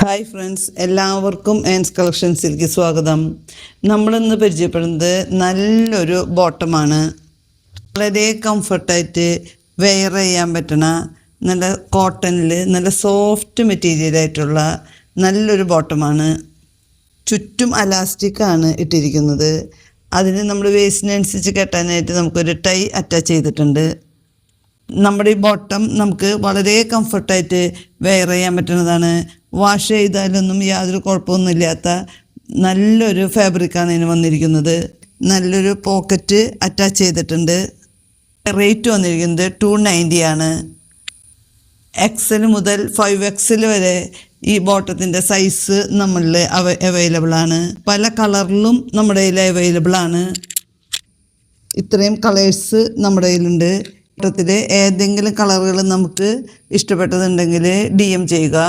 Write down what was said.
Hi friends, എല്ലാവർക്കും ആൻസ് കളക്ഷൻസിലേക്ക് സ്വാഗതം. നമ്മളിന്ന് പരിചയപ്പെടുന്നത് നല്ലൊരു ബോട്ടമാണ്. വളരെ കംഫർട്ടായിട്ട് വെയർ ചെയ്യാൻ പറ്റണ നല്ല കോട്ടണിൽ നല്ല സോഫ്റ്റ് മെറ്റീരിയലായിട്ടുള്ള നല്ലൊരു ബോട്ടമാണ്. ചുറ്റും അലാസ്റ്റിക്കാണ് ഇട്ടിരിക്കുന്നത്. അതിന് നമ്മൾ വേസ്റ്റിനനുസരിച്ച് കെട്ടാനായിട്ട് നമുക്കൊരു ടൈ അറ്റാച്ച് ചെയ്തിട്ടുണ്ട്. നമ്മുടെ ഈ ബോട്ടം നമുക്ക് വളരെ കംഫർട്ടായിട്ട് വെയർ ചെയ്യാൻ പറ്റുന്നതാണ്. വാഷ് ചെയ്താലൊന്നും യാതൊരു കുഴപ്പമൊന്നുമില്ലാത്ത നല്ലൊരു ഫാബ്രിക്കാണ് ഇതിന് വന്നിരിക്കുന്നത്. നല്ലൊരു പോക്കറ്റ് അറ്റാച്ച് ചെയ്തിട്ടുണ്ട്. റേറ്റ് വന്നിരിക്കുന്നത് 290 ആണ്. XL മുതൽ 5XL വരെ ഈ ബോട്ടത്തിൻ്റെ സൈസ് നമ്മളിൽ അവൈലബിൾ ആണ്. പല കളറിലും നമ്മുടെ കയ്യിൽ അവൈലബിൾ ആണ്. ഇത്രയും കളേഴ്സ് നമ്മുടെ കയ്യിലുണ്ട്. ബോട്ടത്തിൽ ഏതെങ്കിലും കളറുകൾ നമുക്ക് ഇഷ്ടപ്പെട്ടതുണ്ടെങ്കിൽ DM ചെയ്യുക.